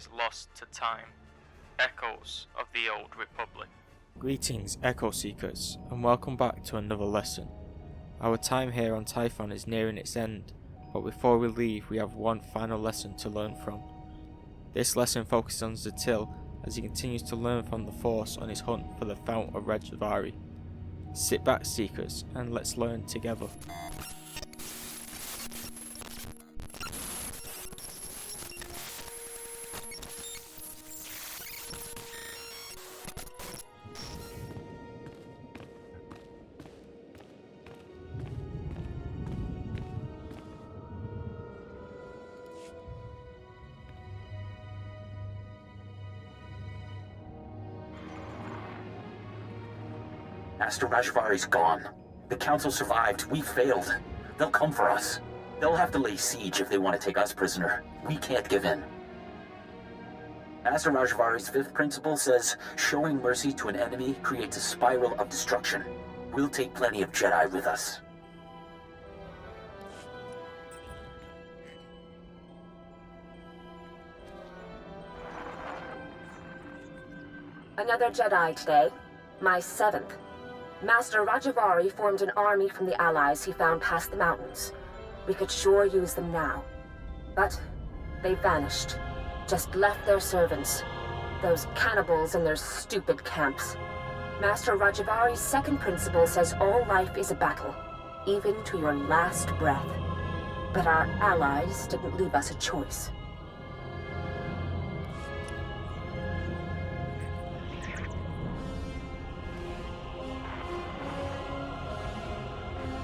lies lost to time, echoes of the old Republic. Greetings, Echo Seekers, and welcome back to another lesson. Our time here on Typhon is nearing its end, but before we leave we have one final lesson to learn from. This lesson focuses on Zatil as he continues to learn from the Force on his hunt for the Fount of Rajivari. Sit back, Seekers, and let's learn together. Master Rajavari's gone. The Council survived. We failed. They'll come for us. They'll have to lay siege if they want to take us prisoner. We can't give in. Master Rajavari's fifth principle says, showing mercy to an enemy creates a spiral of destruction. We'll take plenty of Jedi with us. Another Jedi today. My seventh. Master Rajivari formed an army from the allies he found past the mountains. We could sure use them now. But they vanished. Just left their servants. Those cannibals in their stupid camps. Master Rajavari's second principle says all life is a battle, even to your last breath. But our allies didn't leave us a choice.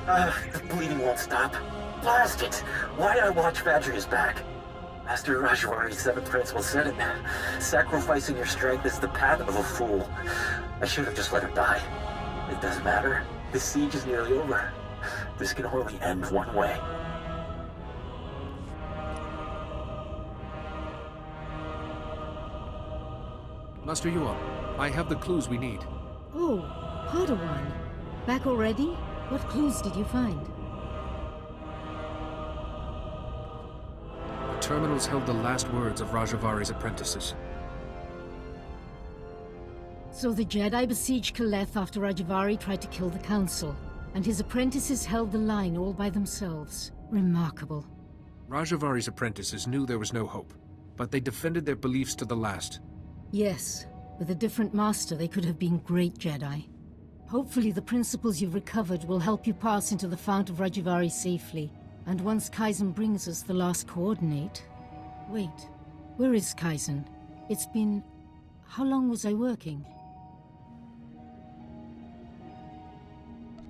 The bleeding won't stop. Blast it! Why'd I watch Vadria's back? Master Rajavari's seventh principle said it. Sacrificing your strength is the path of a fool. I should have just let her die. It doesn't matter. The siege is nearly over. This can only end one way. Master Yuan, I have the clues we need. Oh, Padawan. Back already? What clues did you find? The terminals held the last words of Rajavari's apprentices. So the Jedi besieged Kaleth after Rajivari tried to kill the Council, and his apprentices held the line all by themselves. Remarkable. Rajavari's apprentices knew there was no hope, but they defended their beliefs to the last. Yes, with a different master they could have been great Jedi. Hopefully the principles you've recovered will help you pass into the Fount of Rajivari safely. And once Kaizen brings us the last coordinate... Wait, where is Kaizen? It's been... How long was I working?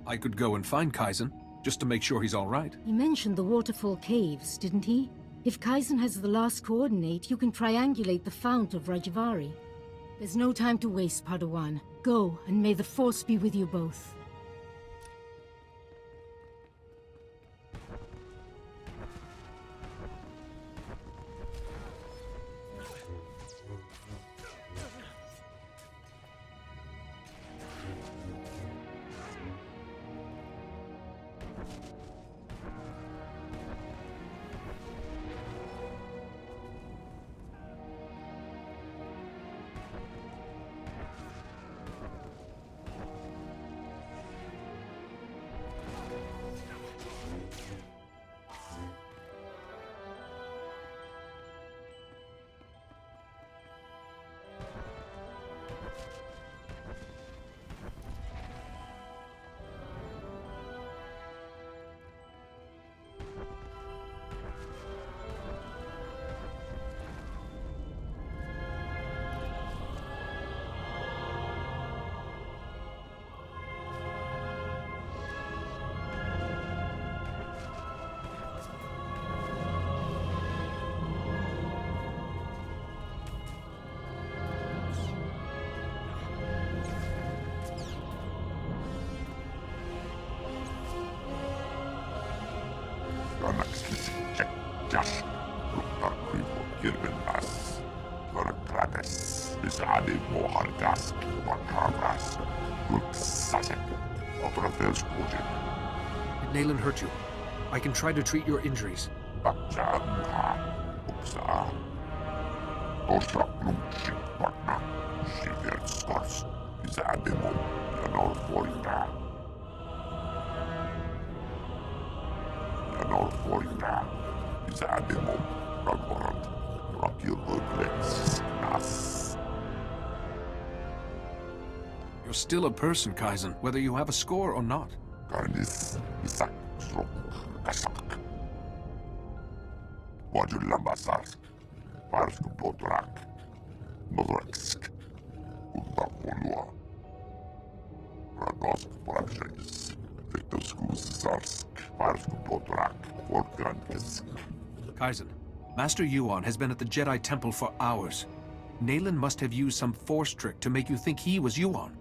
I could go and find Kaizen, just to make sure he's all right. He mentioned the Waterfall Caves, didn't he? If Kaizen has the last coordinate, you can triangulate the Fount of Rajivari. There's no time to waste, Padawan. Go, and may the Force be with you both. Did Nayland hurt you? I can try to treat your injuries. You're still a person, Kaizen, whether you have a score or not. Kaizen, Master Yuan has been at the Jedi Temple for hours. Nayland must have used some force trick to make you think he was Yuan.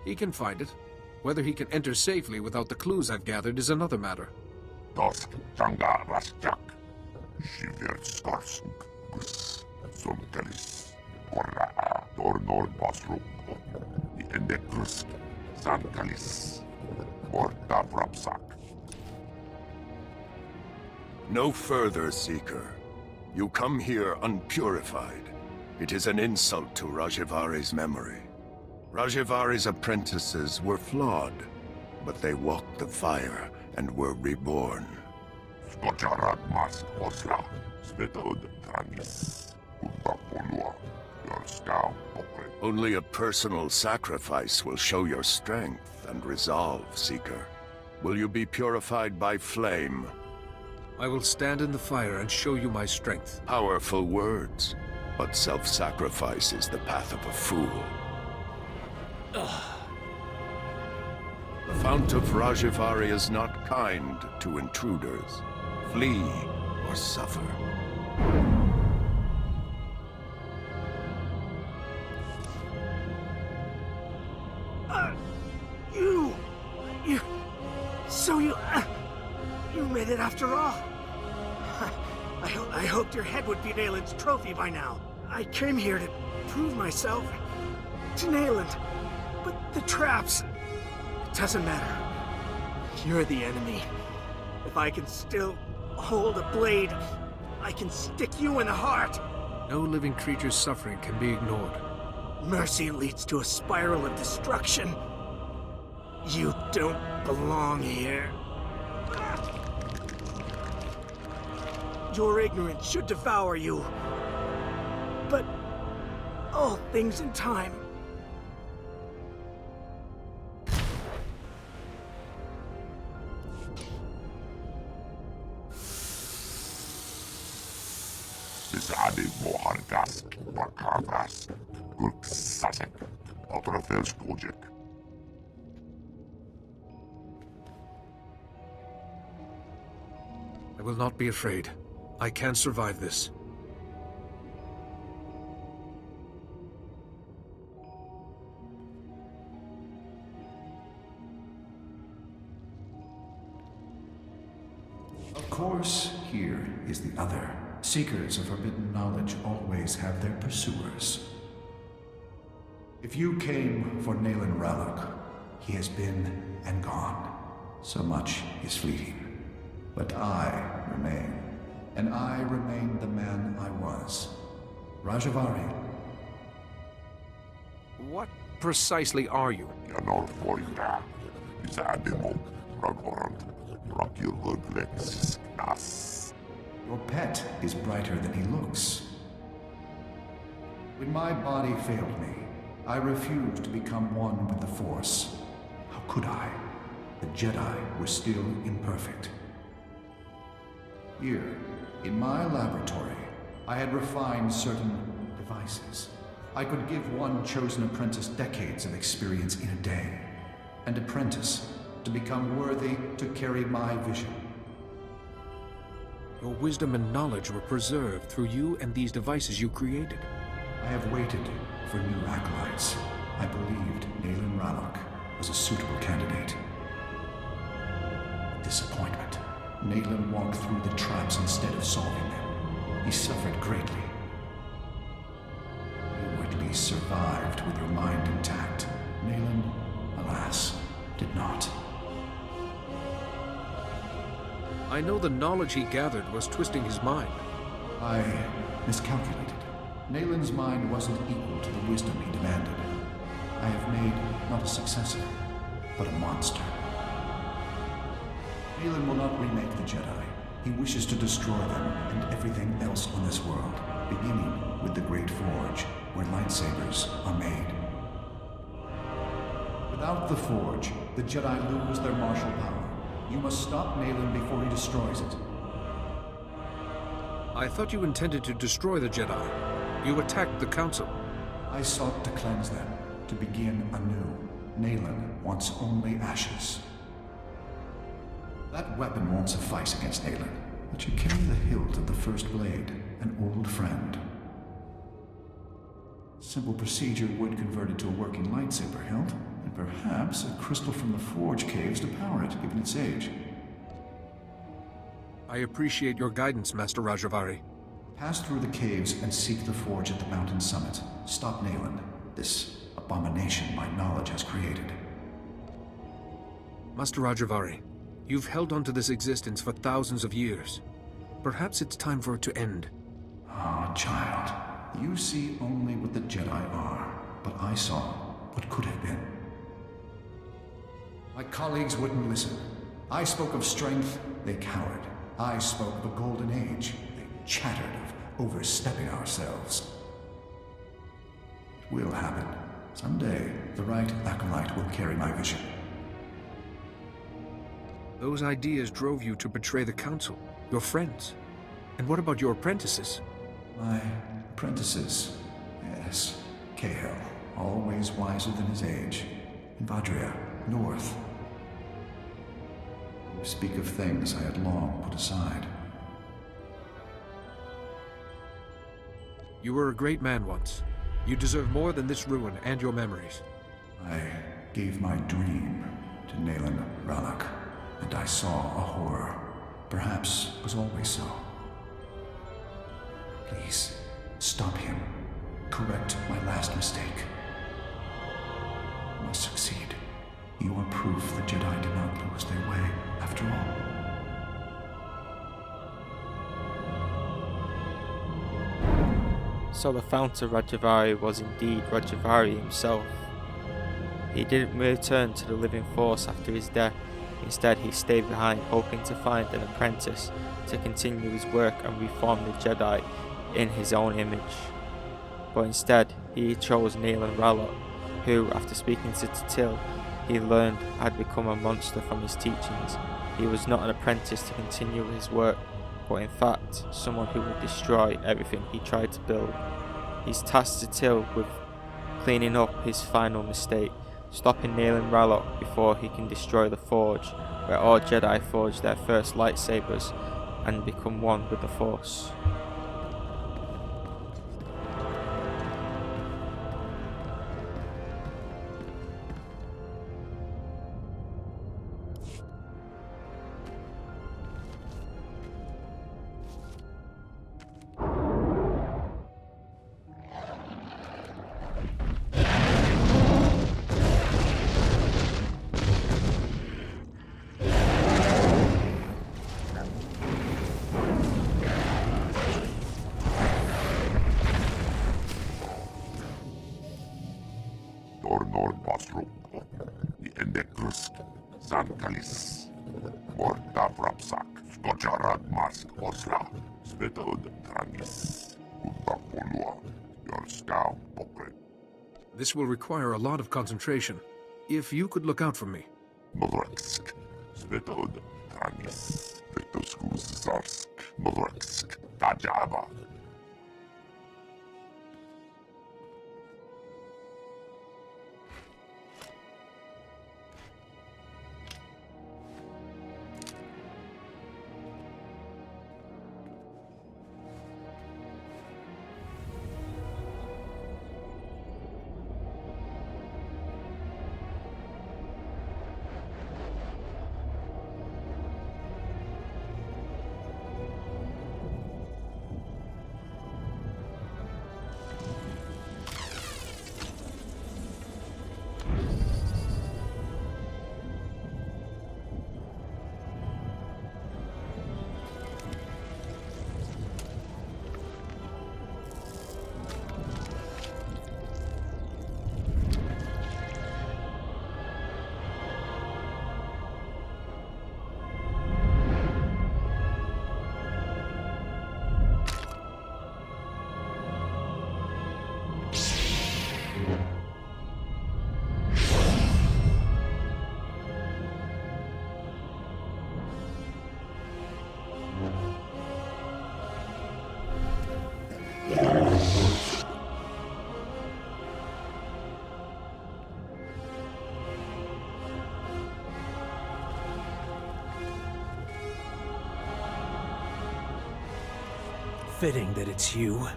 He can find it. Whether he can enter safely without the clues I've gathered is another matter. No further, Seeker. You come here unpurified. It is an insult to Rajivari's memory. Rajivari's apprentices were flawed, but they walked the fire and were reborn. Only a personal sacrifice will show your strength and resolve, Seeker. Will you be purified by flame? I will stand in the fire and show you my strength. Powerful words, but self-sacrifice is the path of a fool. The Fount of Rajivari is not kind to intruders. Flee or suffer. You made it after all. I hoped your head would be Nayland's trophy by now. I came here to prove myself to Nayland, but the traps, it doesn't matter. You're the enemy. If I can still hold a blade, I can stick you in the heart. No living creature's suffering can be ignored. Mercy leads to a spiral of destruction. You don't belong here. Your ignorance should devour you. But all things in time. I will not be afraid. I can survive this. Of course, here is the other. Seekers of forbidden knowledge always have their pursuers. If you came for Nayland Ralloc, he has been and gone. So much is fleeting. But I remain. And I remain the man I was. Rajivari. What precisely are you? Your pet is brighter than he looks. When my body failed me, I refused to become one with the Force. How could I? The Jedi were still imperfect. Here, in my laboratory, I had refined certain devices. I could give one chosen apprentice decades of experience in a day. An apprentice to become worthy to carry my vision. Your wisdom and knowledge were preserved through you and these devices you created. I have waited for new acolytes. I believed Nayland Ralloc was a suitable candidate. Disappointment. Nayland walked through the traps instead of solving them. He suffered greatly. least survived with your mind intact. Nayland, alas, did not. I know the knowledge he gathered was twisting his mind. I miscalculated. Nayland's mind wasn't equal to the wisdom he demanded. I have made not a successor, but a monster. Nayland will not remake the Jedi. He wishes to destroy them and everything else on this world, beginning with the Great Forge, where lightsabers are made. Without the Forge, the Jedi lose their martial power. You must stop Nayland before he destroys it. I thought you intended to destroy the Jedi. You attacked the Council. I sought to cleanse them, to begin anew. Nayland wants only ashes. That weapon won't suffice against Nayland, but you carry the hilt of the First Blade, an old friend. Simple procedure would convert it to a working lightsaber hilt, and perhaps a crystal from the Forge caves to power it, given its age. I appreciate your guidance, Master Rajivari. Pass through the caves and seek the Forge at the mountain summit. Stop Nayland, this abomination my knowledge has created. Master Rajivari, you've held on to this existence for thousands of years. Perhaps it's time for it to end. Ah, child. You see only what the Jedi are, but I saw what could have been. My colleagues wouldn't listen. I spoke of strength, they cowered. I spoke of a golden age. They chattered of overstepping ourselves. It will happen. Someday, the right acolyte will carry my vision. Those ideas drove you to betray the Council, your friends. And what about your apprentices? My apprentices, yes. Cahill, always wiser than his age. In Vadria, north. You speak of things I had long put aside. You were a great man once. You deserve more than this ruin and your memories. I gave my dream to Nayland Ralak, and I saw a horror. Perhaps it was always so. Please, stop him. Correct my last mistake. I must succeed. You are proof the Jedi did not lose their way, after all. So the Fount of Rajivari was indeed Rajivari himself. He didn't return to the living force after his death. Instead, he stayed behind, hoping to find an apprentice to continue his work and reform the Jedi in his own image. But instead, he chose Nayland Ralok, who, after speaking to Tatil, he learned had become a monster from his teachings. He was not an apprentice to continue his work, but in fact, someone who would destroy everything he tried to build. He's tasked Tatil with cleaning up his final mistake, stopping Nayland Ralok before he can destroy the Forge, where all Jedi forge their first lightsabers and become one with the Force. Tornor Basro, the Endecrus, Zankalis, Morta Vrapsak, Skojarad Mask Osla, Svetod Trangis, Utakpolua, Yorskau Pokre. This will require a lot of concentration. If you could look out for me. Nodraksk, Svetod Trangis, Vetoskus Zarsk, Nodraksk, Tajaba. Fitting that it's you,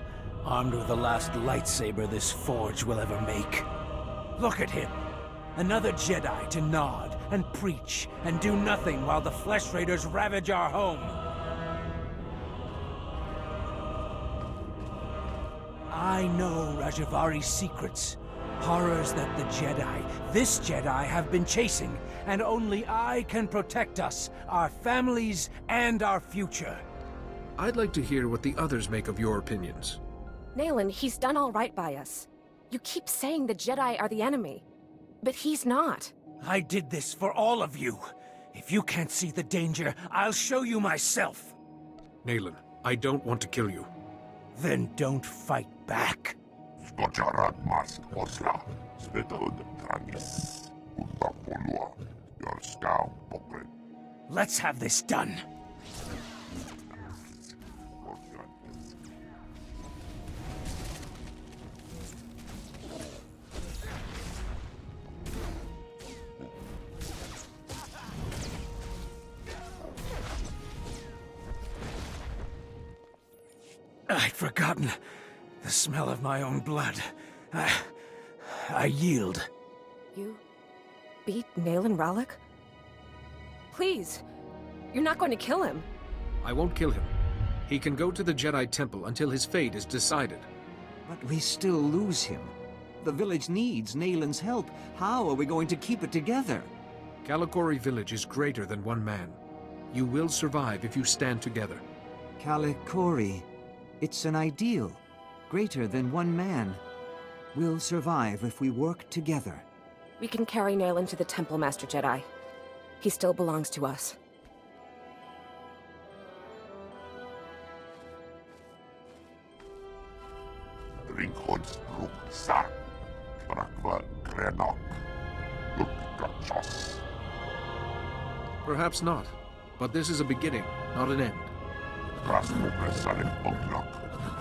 armed with the last lightsaber this forge will ever make. Look at him! Another Jedi to nod and preach and do nothing while the Flesh Raiders ravage our home. I know Rajavari's secrets. Horrors that the Jedi, this Jedi, have been chasing, and only I can protect us, our families, and our future. I'd like to hear what the others make of your opinions. Nayland, he's done all right by us. You keep saying the Jedi are the enemy, but he's not. I did this for all of you. If you can't see the danger, I'll show you myself. Nayland, I don't want to kill you. Then don't fight back. Skočarad mask osla, SWTOR trangis, utta polua, your scout pokret. Let's have this done. I'd forgotten the smell of my own blood. I yield. You beat Nayland Rallick? Please, you're not going to kill him. I won't kill him. He can go to the Jedi Temple until his fate is decided. But we still lose him. The village needs Nayland's help. How are we going to keep it together? Kalikori village is greater than one man. You will survive if you stand together. Kalikori. It's an ideal. Greater than one man. We'll survive if we work together. We can carry Nayland to the temple, Master Jedi. He still belongs to us. Ringhoods ruk sa, Brakva Grenok, Lukachos. Perhaps not, but this is a beginning, not an end. Krasnopresare Ognok,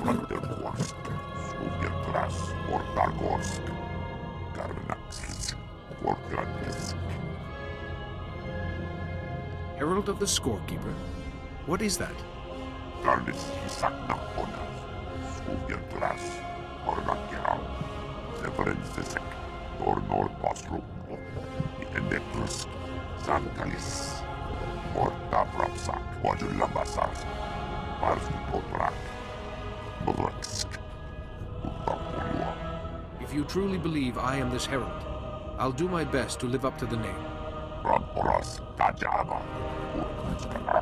Vandermoast, Skugentras, Ortargorsk, Karnaxis, Orkrandisk. Herald of the Scorekeeper? What is that? Karnis Hisakna Onas, Skugentras, Ornakiral, Severin Sisek, Dornor Basro, Endekrusk, Sankalis, Morta Brapsak, Wajulambasar, Parsutotrak, Modraksk, Utapulua. If you truly believe I am this herald, I'll do my best to live up to the name. Ramporas, Tajaba, Urkunskana,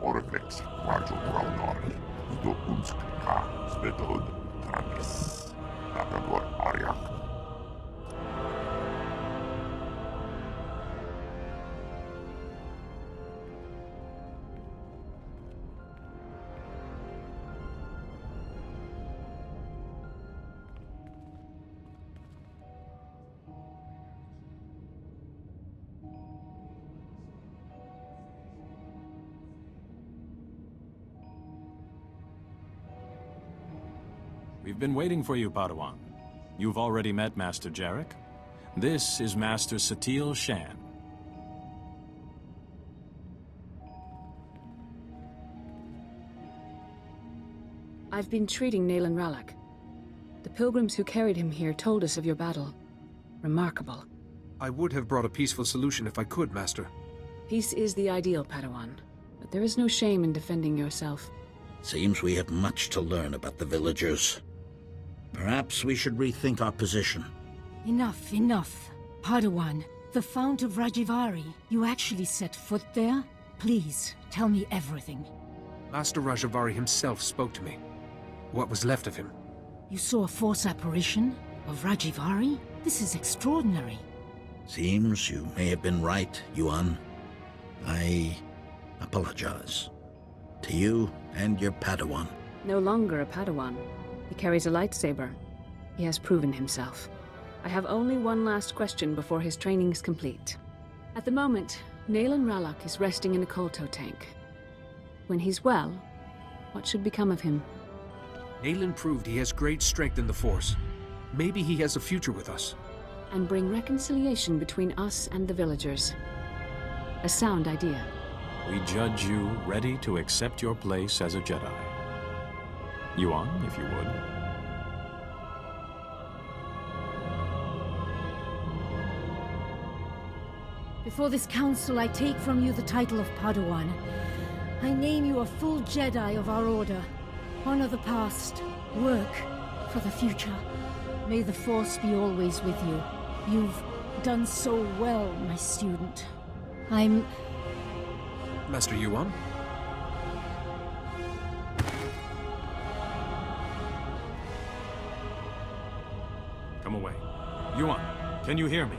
Orvex, Marjo Braunor, Dokunska, SWTOR, Trangis, Nakagor Aryak. We've been waiting for you, Padawan. You've already met Master Jarek. This is Master Satele Shan. I've been treating Nayland Rallick. The pilgrims who carried him here told us of your battle. Remarkable. I would have brought a peaceful solution if I could, Master. Peace is the ideal, Padawan. But there is no shame in defending yourself. Seems we have much to learn about the villagers. Perhaps we should rethink our position. Enough, enough. Padawan, the Fount of Rajivari. You actually set foot there? Please, tell me everything. Master Rajivari himself spoke to me. What was left of him. You saw a force apparition? Of Rajivari? This is extraordinary. Seems you may have been right, Yuan. I apologize. To you and your Padawan. No longer a Padawan. He carries a lightsaber. He has proven himself. I have only one last question before his training's complete. At the moment, Nayland Rallick is resting in a Kolto tank. When he's well, what should become of him? Nayland proved he has great strength in the Force. Maybe he has a future with us. And bring reconciliation between us and the villagers. A sound idea. We judge you ready to accept your place as a Jedi. Yuan, if you would. Before this council, I take from you the title of Padawan. I name you a full Jedi of our order. Honor the past. Work for the future. May the Force be always with you. You've done so well, my student. I'm... Master Yuan? Come away. Yuan, can you hear me?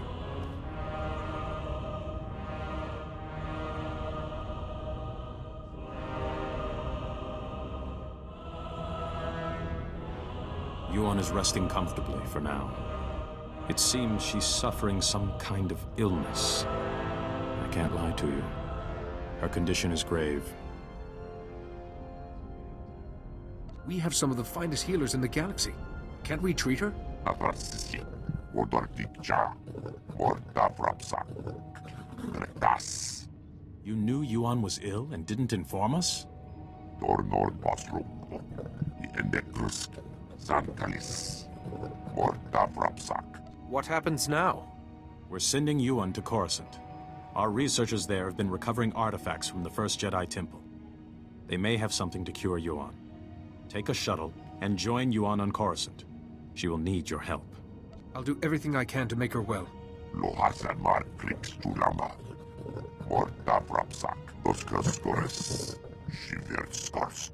Yuan is resting comfortably for now. It seems she's suffering some kind of illness. I can't lie to you. Her condition is grave. We have some of the finest healers in the galaxy. Can't we treat her? You knew Yuan was ill and didn't inform us? What happens now? We're sending Yuan to Coruscant. Our researchers there have been recovering artifacts from the first Jedi Temple. They may have something to cure Yuan. Take a shuttle and join Yuan on Coruscant. She will need your help. I'll do everything I can to make her well.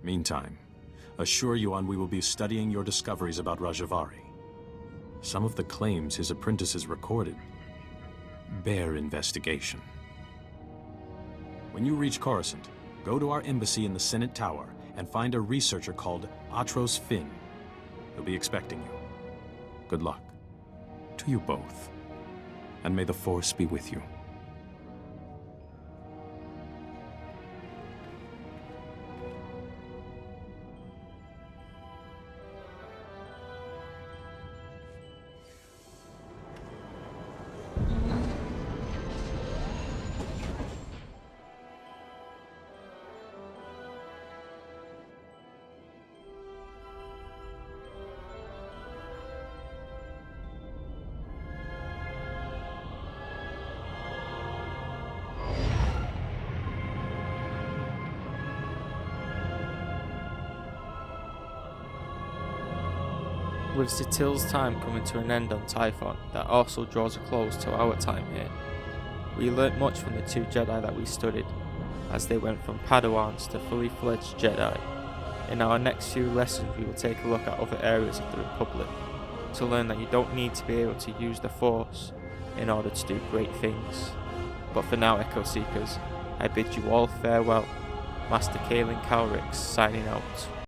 Meantime, assure Yuan we will be studying your discoveries about Rajivari. Some of the claims his apprentices recorded bear investigation. When you reach Coruscant, go to our embassy in the Senate Tower and find a researcher called Atros Finn. He'll be expecting you. Good luck. To you both. And may the Force be with you. With Satil's time coming to an end on Typhon, that also draws a close to our time here. We learnt much from the two Jedi that we studied, as they went from Padawans to fully fledged Jedi. In our next few lessons we will take a look at other areas of the Republic, to learn that you don't need to be able to use the Force in order to do great things. But for now, Echo Seekers, I bid you all farewell. Master Kaelin Calrix signing out.